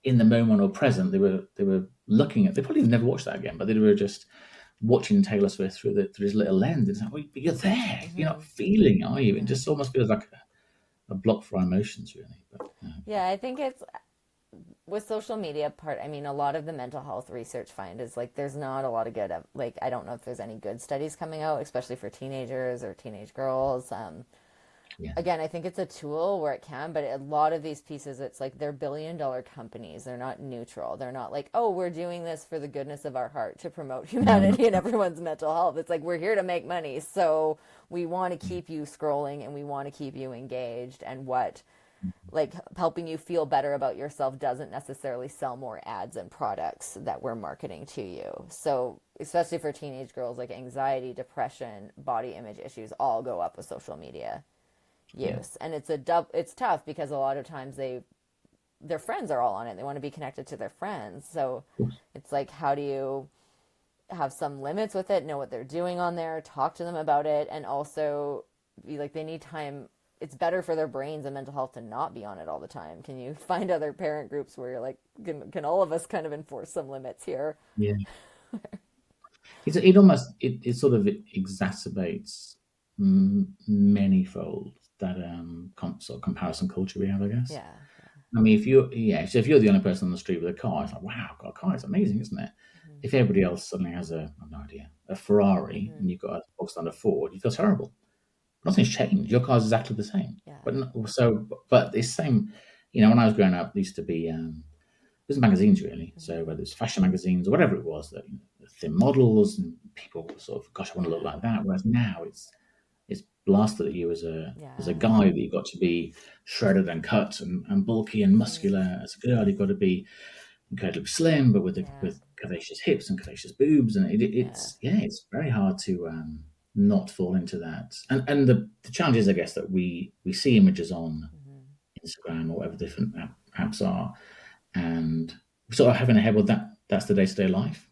in the moment or present. They were looking at. They probably never watched that again, but they were just watching Taylor Swift through his little lens. It's like, well, you're there. You're not Mm-hmm. feeling, are you? It Yeah. just almost feels like a block for our emotions, really. But Yeah, I think it's with social media part. I mean, a lot of the mental health research find is like there's not a lot of good, like, I don't know if there's any good studies coming out, especially for teenagers or teenage girls. yeah, Again, I think it's a tool where it can, but a lot of these pieces, it's like they're billion-dollar companies. They're not neutral. They're not like, oh, we're doing this for the goodness of our heart to promote no, not humanity and everyone's mental health. It's like we're here to make money, so we want to yeah, keep you scrolling and we want to keep you engaged. And what, like, helping you feel better about yourself doesn't necessarily sell more ads and products that we're marketing to you. So especially for teenage girls, like anxiety, depression, body image issues all go up with social media yeah. use. And it's tough because a lot of times their friends are all on it. They want to be connected to their friends. So Of course. it's like, how do you have some limits with it, know what they're doing on there, talk to them about it, and also be like, they need time. It's better for their brains and mental health to not be on it all the time. Can you find other parent groups where you're like, can all of us kind of enforce some limits here? Yeah. It sort of exacerbates manyfold that sort of comparison culture we have, I guess. Yeah. I mean, if you're the only person on the street with a car, it's like, wow, I've got a car, it's amazing, isn't it? If everybody else suddenly has I've no idea, a Ferrari, Mm-hmm. and you've got a box under Ford, you feel terrible. Nothing's changed. Your car's exactly the same. Yeah. But it's same. When I was growing up, there used to be it was magazines really. So Mm-hmm. whether it's fashion magazines or whatever it was, that thin models and people were sort of, gosh, I want to look Yeah. like that. Whereas now it's blasted at you as a Yeah. guy that you've got to be shredded and cut and bulky and Mm-hmm. muscular. As a girl, you've got to be incredibly slim, but Yeah. with curvaceous hips and curvaceous boobs, and Yeah. it's very hard to not fall into that. And the challenge is, I guess, that we see images on Mm-hmm. Instagram or whatever different apps are, and we sort of have in our head, well, that's the day to day life.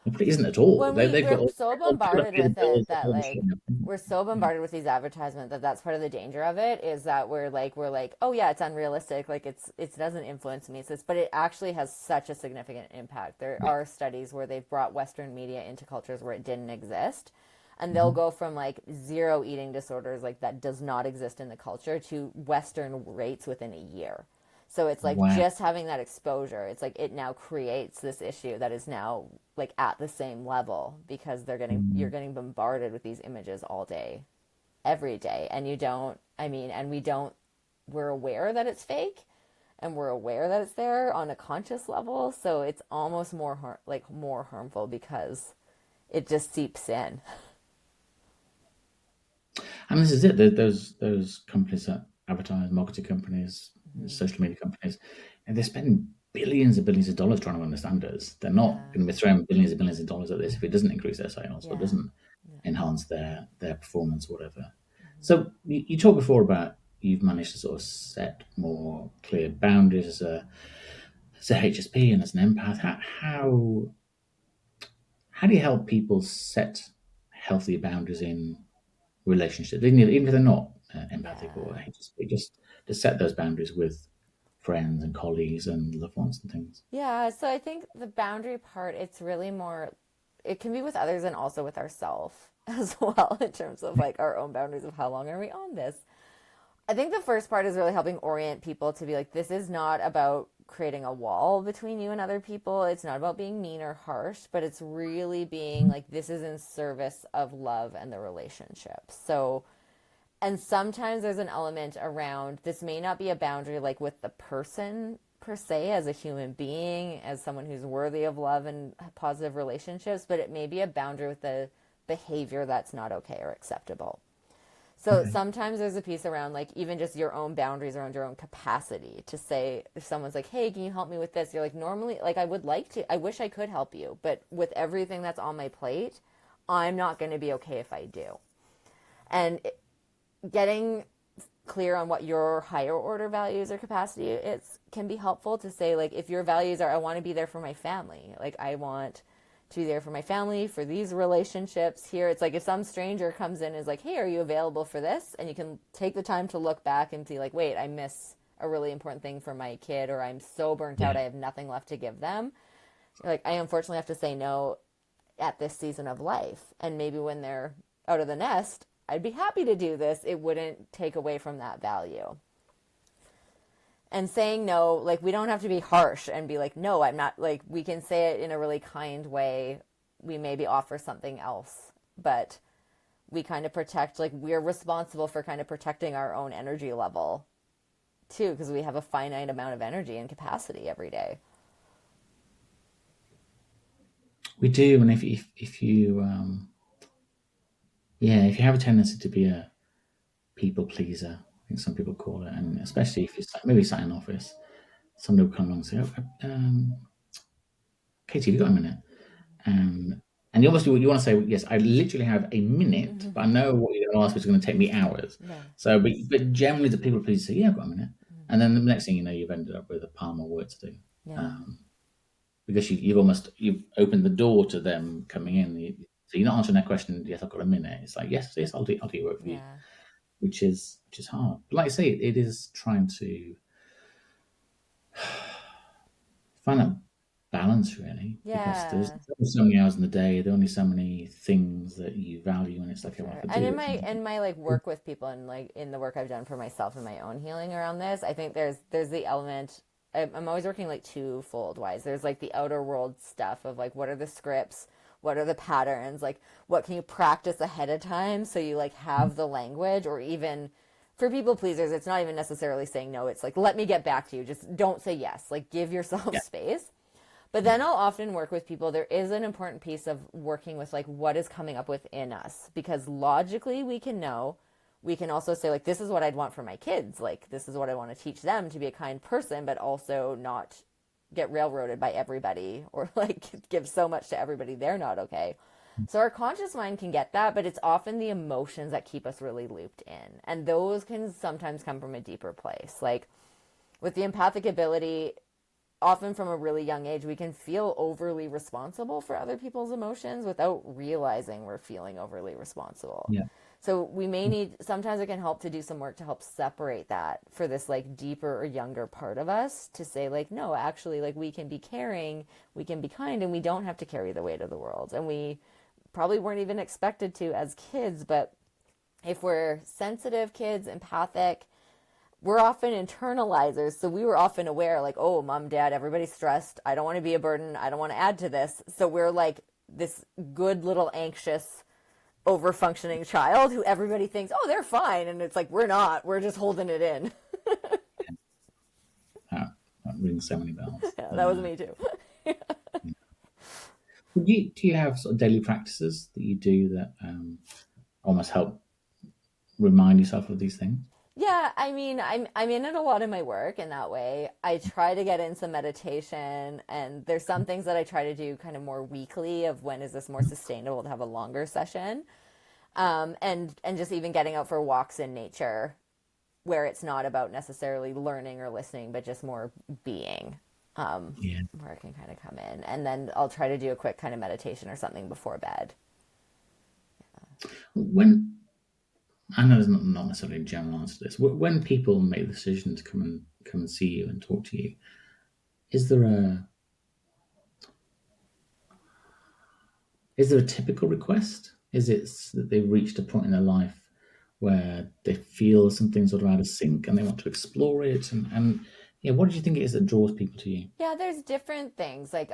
But it isn't at all. When They've got we're so all put up bombarded with it filters, that, all like, machine. we're so bombarded with these advertisements that that's part of the danger of it, is that we're like, oh yeah, it's unrealistic, like it doesn't influence me, so but it actually has such a significant impact. There Yeah. are studies where they've brought Western media into cultures where it didn't exist, and they'll Mhm. go from like zero eating disorders, like that does not exist in the culture, to Western rates within a year. So it's like Wow. just having that exposure, it's like it now creates this issue that is now like at the same level because you're Mm. getting bombarded with these images all day, every day, and you don't. I mean, and we're aware that it's fake, and we're aware that it's there on a conscious level. So it's almost more harmful because it just seeps in. And this is it. Those companies that advertise, marketing companies, Mm-hmm. social media companies, and they spend billions and billions of dollars trying to understand us. They're not Yeah, going to be throwing billions and billions of dollars at this if it doesn't increase their sales or yeah, doesn't yeah. enhance their performance, or whatever. Mm-hmm. So you talked before about you've managed to sort of set more clear boundaries as a HSP and as an empath. How do you help people set healthy boundaries in relationships, even if they're not empathic or Yeah. HSP, just to set those boundaries with friends and colleagues and loved ones and things? Yeah, so I think the boundary part, it's really more, it can be with others and also with ourselves as well, in terms of like our own boundaries of how long are we on this. I think the first part is really helping orient people to be like, this is not about creating a wall between you and other people. It's not about being mean or harsh, but it's really being like, this is in service of love and the relationship. So, and sometimes there's an element around this may not be a boundary like with the person per se as a human being, as someone who's worthy of love and positive relationships, but it may be a boundary with the behavior that's not okay or acceptable. So Okay. sometimes there's a piece around like even just your own boundaries around your own capacity to say, if someone's like, hey, can you help me with this? You're like, normally, like, I would like to, I wish I could help you, but with everything that's on my plate, I'm not going to be okay if I do. And getting clear on what your higher order values or capacity is can be helpful to say, like, if your values are, I want to be there for my family, like I want to be there for my family, for these relationships here. It's like if some stranger comes in and is like, hey, are you available for this? And you can take the time to look back and see, like, wait, I miss a really important thing for my kid, or I'm so burnt out, Yeah. I have nothing left to give them. Like, I unfortunately have to say no at this season of life. And maybe when they're out of the nest, I'd be happy to do this. It wouldn't take away from that value. And saying no, like, we don't have to be harsh and be like, no, I'm not, like, we can say it in a really kind way. We maybe offer something else, but we kind of protect, like, we're responsible for kind of protecting our own energy level too, because we have a finite amount of energy and capacity every day. We do, and if you yeah, if you have a tendency to be a people pleaser, I think some people call it, and especially if you maybe sat in an office, somebody will come along and say, "Oh, Katie, have you got a minute?" Um, and you obviously you want to say, "Yes, I literally have a minute," but I know what you're going to ask, which is going to take me hours. Yeah. So, but generally, the people pleaser say, "Yeah, I've got a minute," and then the next thing you know, you've ended up with a pile more work to do. Yeah. Um, because you've opened the door to them coming in. So you're not answering that question. Yes, I've got a minute. It's like yes, I'll do work for you, Yeah. which is hard. But like I say, it is trying to find that balance really, because there's Yeah. only so many hours in the day. There are only so many things that you value, and it's For like, well, sure. if I And do in it, my like work with people, and like in the work I've done for myself and my own healing around this, I think there's the element. I'm always working like twofold wise. There's like the outer world stuff of like, what are the scripts, what are the patterns, like what can you practice ahead of time so you like have the language. Or even for people pleasers, it's not even necessarily saying no, it's like, let me get back to you, just don't say yes, like give yourself yeah, space. But then I'll often work with people. There is an important piece of working with like what is coming up within us, because logically we can know. We can also say, like, this is what I'd want for my kids. Like, this is what I want to teach them, to be a kind person, but also not get railroaded by everybody, or like give so much to everybody they're not okay. So our conscious mind can get that, but it's often the emotions that keep us really looped in. And those can sometimes come from a deeper place. Like with the empathic ability, often from a really young age, we can feel overly responsible for other people's emotions without realizing we're feeling overly responsible. yeah, So we may need, sometimes it can help to do some work to help separate that for this like deeper or younger part of us, to say like, no, actually, like we can be caring, we can be kind, and we don't have to carry the weight of the world. And we probably weren't even expected to as kids, but if we're sensitive kids, empathic, we're often internalizers. So we were often aware, like, oh, mom, dad, everybody's stressed. I don't want to be a burden. I don't want to add to this. So we're like this good little anxious, over functioning child who everybody thinks, oh, they're fine. And it's like, we're not. We're just holding it in. that rings so many bells. Yeah, that was me too. Do you have sort of daily practices that you do that almost help remind yourself of these things? Yeah, I mean, I'm in it a lot in my work in that way. I try to get in some meditation, and there's some things that I try to do kind of more weekly, of when is this more sustainable to have a longer session. And just even getting out for walks in nature, where it's not about necessarily learning or listening, but just more being, Yeah. where it can kind of come in. And then I'll try to do a quick kind of meditation or something before bed. When I know there's not necessarily a general answer to this. When people make the decision to come and see you and talk to you, is there a typical request? Is it that they've reached a point in their life where they feel something sort of out of sync and they want to explore it? And yeah, what do you think it is that draws people to you? Yeah, there's different things. Like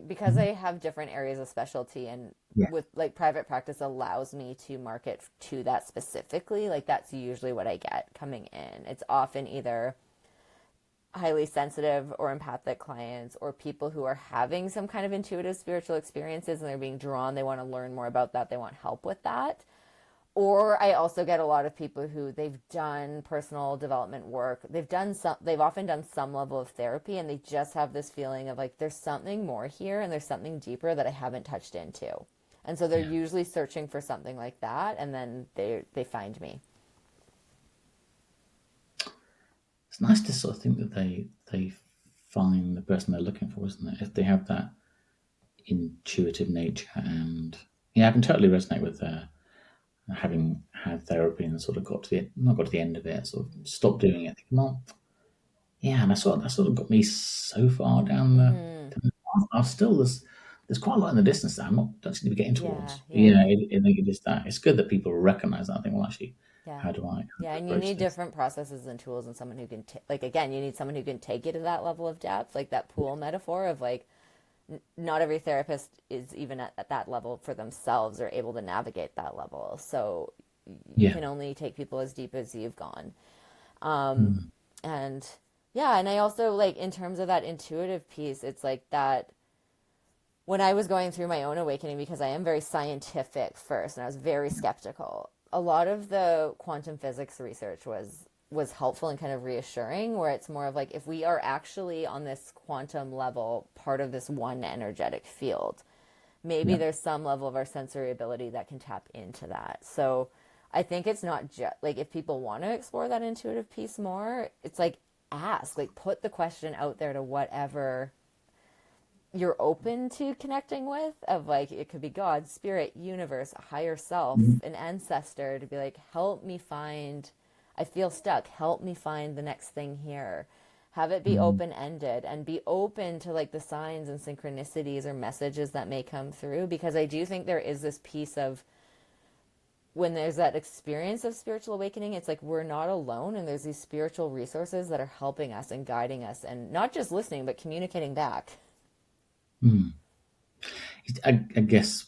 because Mhm. I have different areas of specialty, and Yeah, with like private practice allows me to market to that specifically. Like that's usually what I get coming in. It's often either highly sensitive or empathic clients, or people who are having some kind of intuitive spiritual experiences and they're being drawn, they want to learn more about that, they want help with that. Or I also get a lot of people who they've done personal development work, they've often done some level of therapy, and they just have this feeling of like there's something more here and there's something deeper that I haven't touched into. And so they're yeah, usually searching for something like that, and then they find me. it's nice to sort of think that they find the person they're looking for, isn't it? If they have that intuitive nature, and yeah, I can totally resonate with having had therapy and sort of not got to the end of it, sort of stopped doing it. Thinking, well, yeah, and that sort of got me so far down Mm-hmm. the path. There's quite a lot in the distance that I'm not don't seem to be getting Yeah, towards. yeah, Yeah, I think it is that. It's good that people recognise that. I think, well, actually, yeah. how do I Yeah, and you approach need this? different processes and tools and someone who can like again, you need someone who can take you to that level of depth, like that pool metaphor of like not every therapist is even at that level for themselves or able to navigate that level. So you Yeah. can only take people as deep as you've gone. Um, Mm. and yeah, and I also like in terms of that intuitive piece, it's like that when I was going through my own awakening, because I am very scientific first and I was very skeptical, a lot of the quantum physics research was helpful and kind of reassuring, where it's more of like if we are actually on this quantum level part of this one energetic field, maybe Yeah. there's some level of our sensory ability that can tap into that. So I think it's not just like if people want to explore that intuitive piece more, it's like ask, like put the question out there to whatever you're open to connecting with, of like it could be God, spirit, universe, a higher self, Mhm. an ancestor, to be like, help me find, I feel stuck, help me find the next thing here. Have it be Mm. open ended and be open to like the signs and synchronicities or messages that may come through, because I do think there is this piece of when there's that experience of spiritual awakening, it's like we're not alone and there's these spiritual resources that are helping us and guiding us and not just listening but communicating back. Mm. I guess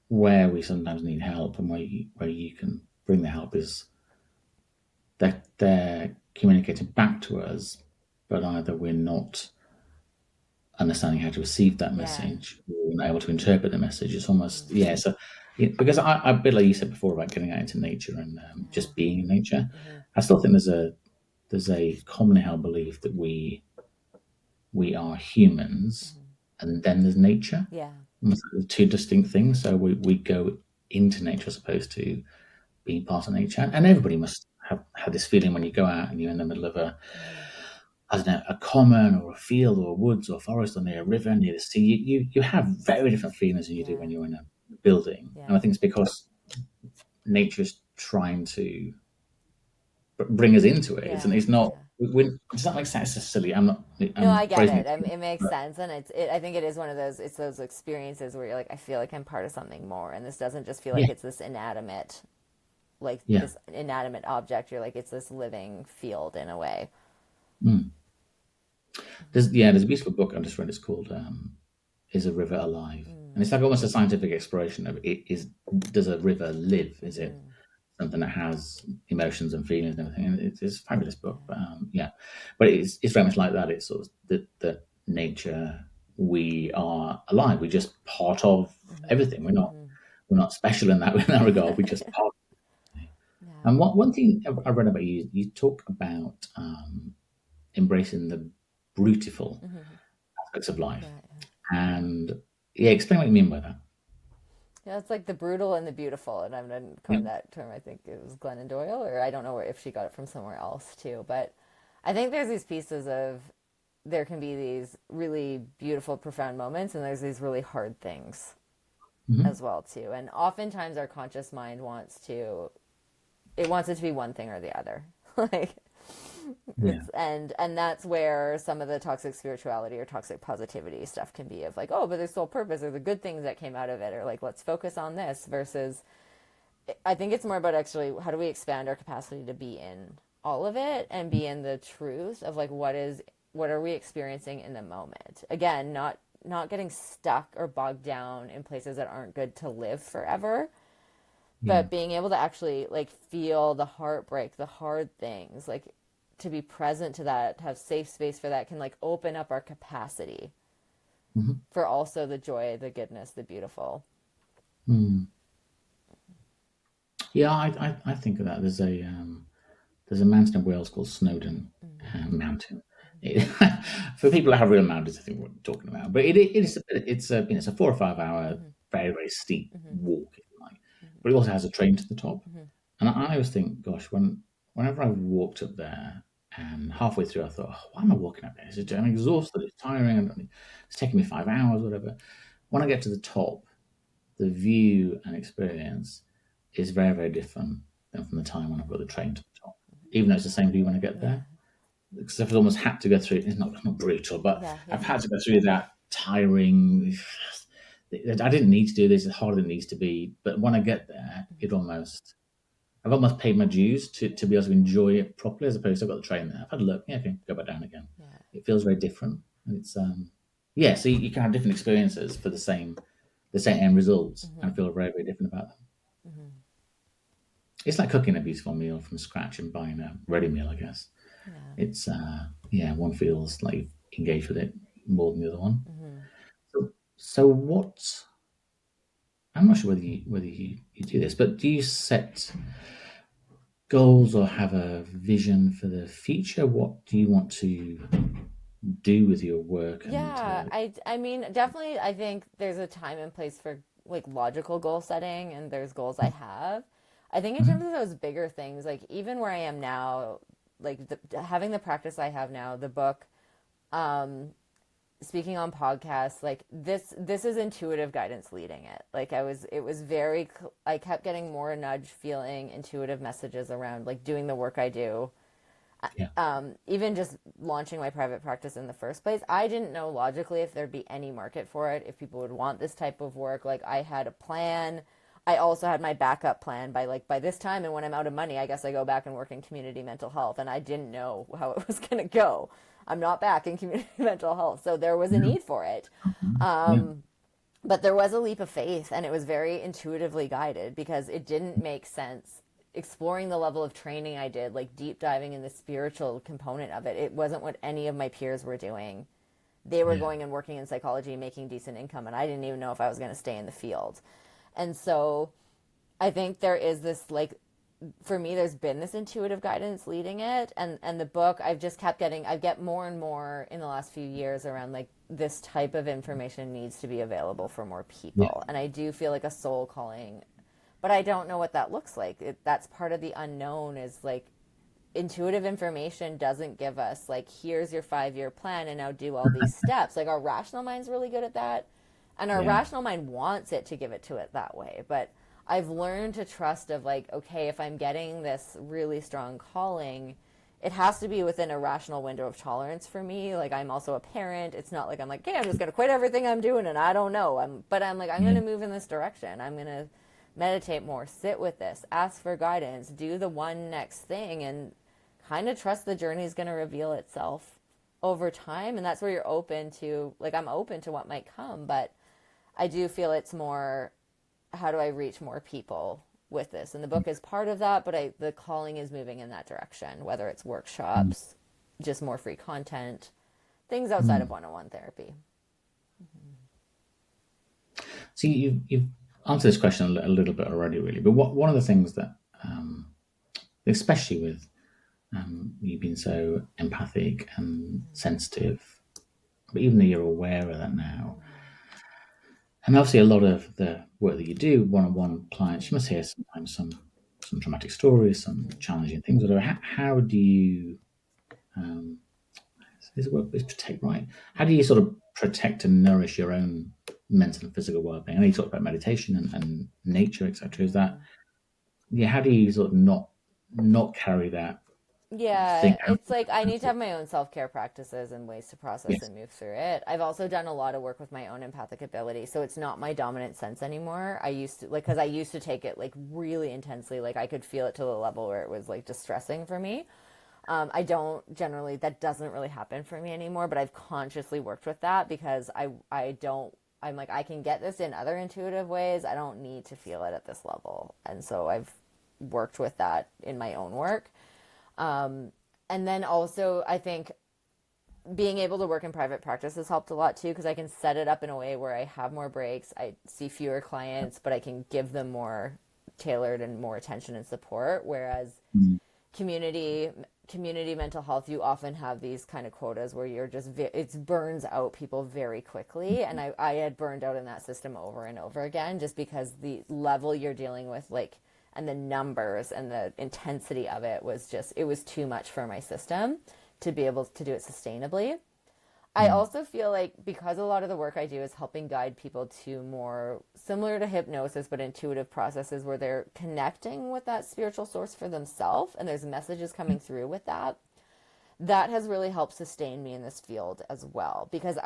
where we sometimes need help and where you can bring the help is that they're communicating back to us, but either we're not understanding how to receive that Yeah. message or we're not able to interpret the message. It's almost, Mm-hmm. yeah. So, yeah, because I a bit like you said before about getting out into nature and Yeah. just being in nature, Mm-hmm. I still think there's a commonly held belief that we are humans Mm-hmm. and then there's nature. Yeah. Almost like the two distinct things. So we go into nature as opposed to being part of nature. And Mm-hmm. everybody must have had this feeling when you go out and you're in the middle of Mm-hmm. I don't know, a common or a field or a woods or a forest or near a river, near the sea. You have very different feelings than you do Yeah. when you're in a building. And Yeah. I think it's because nature's trying to bring us into it. Yeah. It's not. Yeah. Does that make sense? It's silly. No, I I'm get phrasing it. it. It makes sense, and I think it is one of those. It's those experiences where you're like, I feel like I'm part of something more, and this doesn't just feel Yeah, like it's this inanimate, like yeah. this inanimate object. You're like, it's this living field in a way. Mm. Mm-hmm. There's a beautiful book I just read. It's called "Is a River Alive?" And it's like almost a scientific exploration of it. Does a river live? Is it Mm-hmm. something that has emotions and feelings and everything? And it's a fabulous book. Yeah. But yeah, but it's very much like that. It's sort of the nature. We are alive. We're just part of everything. Mm-hmm. Mm-hmm. We're not special in that in that regard. We're just part. Yeah. And one thing I read about you, you talk about embracing the beautiful Mm-hmm. aspects of life. Yeah. And yeah, explain what you mean by that. Yeah, it's like the brutal and the beautiful, and I'm not Yeah. coined that term. I think it was Glennon Doyle, or I don't know if she got it from somewhere else too. But I think there's these pieces of there can be these really beautiful, profound moments, and there's these really hard things Hmm. as well too. And oftentimes, our conscious mind wants to it wants it to be one thing or the other, like Yeah. and that's where some of the toxic spirituality or toxic positivity stuff can be of like, oh, but there's still purpose or the good things that came out of it, or like let's focus on this versus I think it's more about actually how do we expand our capacity to be in all of it and be in the truth of like what are we experiencing in the moment, again, not getting stuck or bogged down in places that aren't good to live forever, Yeah. but being able to actually like feel the heartbreak, the hard things, like to be present to that, to have safe space for that can like open up our capacity Hmm. for also the joy, the goodness, the beautiful. Mm. Yeah, I think of that. There's a mountain in Wales called Snowdon Mountain. For people that have real mountains, I think what we're talking about. But it's a 4 or 5 hour, Mm-hmm. very very steep Mm-hmm. walk, if you like. But it also has a train to the top. Mm-hmm. And I always think, gosh, whenever I've walked up there And halfway through, I thought, oh, why am I walking up there? I'm exhausted. It's tiring. It's taking me 5 hours, whatever. When I get to the top, the view and experience is very, very different than from the time when I've got the train to the top. Even though it's the same view when I get Yeah. there, because I've almost had to go through. It's not brutal, but Yeah. I've Yeah. had to go through that tiring. I didn't need to do this. It's harder than it needs to be. But when I get there, I've almost paid my dues to be able to enjoy it properly, as opposed to I've got the train there. I've had a look. Yeah, okay, go back down again. Yeah. It feels very different. And it's yeah. So you can have different experiences for the same end results, and feel very, very different about them. It's like cooking a beautiful meal from scratch and buying a ready meal, I guess. Yeah. It's yeah, one feels like you've engaged with it more than the other one. So what? I'm not sure whether you do this, but do you set goals or have a vision for the future? What do you want to do with your work? And Yeah, I mean, definitely I think there's a time and place for like logical goal setting, and there's goals I have. I think in terms of those bigger things, like even where I am now, like having the practice I have now, the book, um, speaking on podcasts, like this is intuitive guidance leading it. Like it was very, I kept getting more nudge feeling intuitive messages around like doing the work I do, yeah, even just launching my private practice in the first place. I didn't know logically if there'd be any market for it, if people would want this type of work. Like I had a plan. I also had my backup plan by this time, and when I'm out of money, I guess I go back and work in community mental health, and I didn't know how it was going to go. I'm not back in community mental health, so there was a yeah, need for it. yeah, But there was a leap of faith, and it was very intuitively guided because it didn't make sense exploring the level of training I did, like deep diving in the spiritual component of it. It wasn't what any of my peers were doing. They were yeah, going and working in psychology and making decent income, and I didn't even know if I was going to stay in the field. And so I think there is this like, for me there's been this intuitive guidance leading it, and the book I've just kept getting, I get more and more in the last few years around like this type of information needs to be available for more yeah, people, and I do feel like a soul calling, but I don't know what that looks like. That's part of the unknown, is like intuitive information doesn't give us like, here's your 5-year plan and now do all these steps. Like our rational mind's really good at that, and our yeah, rational mind wants it to give it to it that way. But I've learned to trust of like, okay, if I'm getting this really strong calling, it has to be within a rational window of tolerance for me. Like I'm also a parent. It's not like I'm like, okay, I'm just gonna quit everything I'm doing and I don't know. I'm like, I'm yeah, gonna move in this direction. I'm gonna meditate more, sit with this, ask for guidance, do the one next thing, and kind of trust the journey is gonna reveal itself over time. And that's where you're open to, like, I'm open to what might come, but I do feel it's more, how do I reach more people with this? And the book is part of that, but the calling is moving in that direction, whether it's workshops, just more free content, things outside of one-on-one therapy. So you've answered this question a little bit already, really. But one of the things that, especially with you being so empathic and sensitive, but even though you're aware of that now, and obviously a lot of the work that you do, one-on-one clients, you must hear sometimes some traumatic stories, some challenging things. Whatever. How do you is the word is protect right? How do you sort of protect and nourish your own mental and physical well-being? I know you talked about meditation and nature, etc. Is that yeah? How do you sort of not carry that thing Yeah, out? it's like I need to have my own self-care practices and ways to process Yes. and move through it. I've also done a lot of work with my own empathic ability, so it's not my dominant sense anymore. I used to, like, because I used to take it like really intensely, like I could feel it to the level where it was like distressing for me. I don't generally, that doesn't really happen for me anymore, but I've consciously worked with that because I don't, I'm like, I can get this in other intuitive ways. I don't need to feel it at this level. And so I've worked with that in my own work. And then also, I think being able to work in private practice has helped a lot too, because I can set it up in a way where I have more breaks, I see fewer clients, but I can give them more tailored and more attention and support. Whereas Mm. community community mental health, you often have these kind of quotas where you're just it burns out people very quickly, and I had burned out in that system over and over again, just because the level you're dealing with, like and the numbers and the intensity of it was just, it was too much for my system to be able to do it sustainably. I Mm. also feel like because a lot of the work I do is helping guide people to more similar to hypnosis but intuitive processes where they're connecting with that spiritual source for themselves and there's messages coming through with that. That has really helped sustain me in this field as well because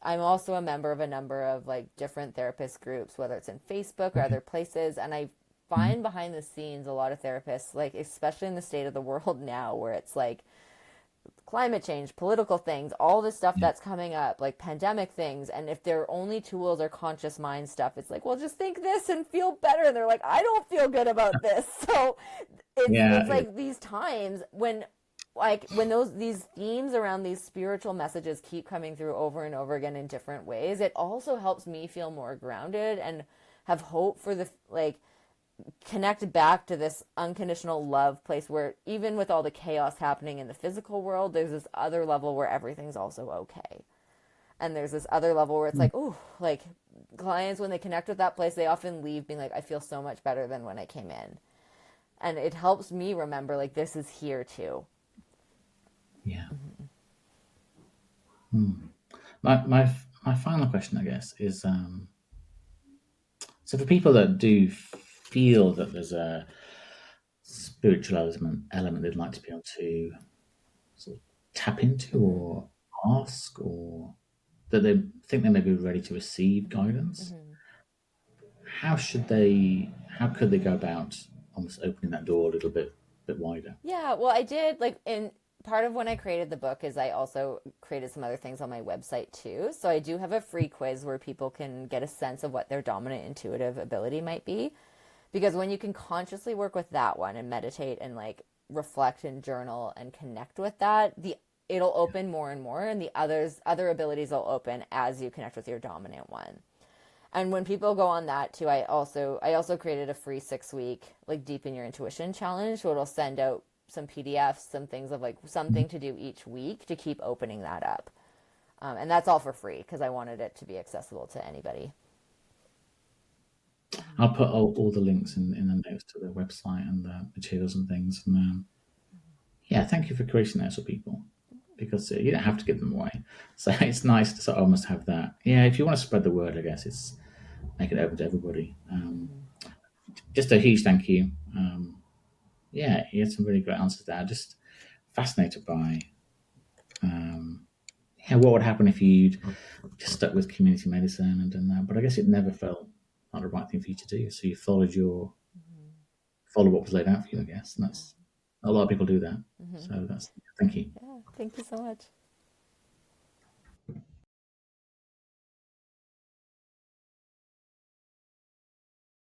I'm also a member of a number of like different therapist groups, whether it's in Facebook or Okay. other places, and I Mm. find behind the scenes a lot of therapists, like especially in the state of the world now where it's like climate change, political things, all this stuff Yeah. that's coming up, like pandemic things. And if their only tools are conscious mind stuff, it's like, well, just think this and feel better. And they're like, I don't feel good about this. So Yeah. it's like these times when those these themes around these spiritual messages keep coming through over and over again in different ways, it also helps me feel more grounded and have hope for the like connect back to this unconditional love place where even with all the chaos happening in the physical world, there's this other level where everything's also okay. And there's this other level where it's Mm. like, ooh, like clients, when they connect with that place, they often leave being like, I feel so much better than when I came in. And it helps me remember, like, this is here too. Yeah. Mm. My final question, I guess, is so for people that do feel that there's a spiritual element they'd like to be able to sort of tap into Mm-hmm. or ask, or that they think they may be ready to receive guidance, Mm-hmm. how could they go about almost opening that door a little bit wider? Yeah, well, I did like in part of when I created the book is I also created some other things on my website too. So I do have a free quiz where people can get a sense of what their dominant intuitive ability might be. Because when you can consciously work with that one and meditate and like reflect and journal and connect with that, the it'll open more and more and the other abilities will open as you connect with your dominant one. And when people go on that too, I also created a free 6 week like deepen your intuition challenge. So it'll send out some PDFs, some things of like something to do each week to keep opening that up. And that's all for free because I wanted it to be accessible to anybody. I'll put all the links in the notes to the website and the materials and things. And yeah, thank you for creating those for people because you don't have to give them away. So it's nice to sort of almost have that. Yeah, if you want to spread the word, I guess it's make it open to everybody. Mm-hmm. Just a huge thank you. Yeah, you had some really great answers there. Just fascinated by yeah, what would happen if you'd just stuck with community medicine and done that. But I guess it never felt like the right thing for you to do. So you followed what was laid out for you, I guess. And that's a lot of people do that. Mm-hmm. So that's thank you. Yeah, thank you so much.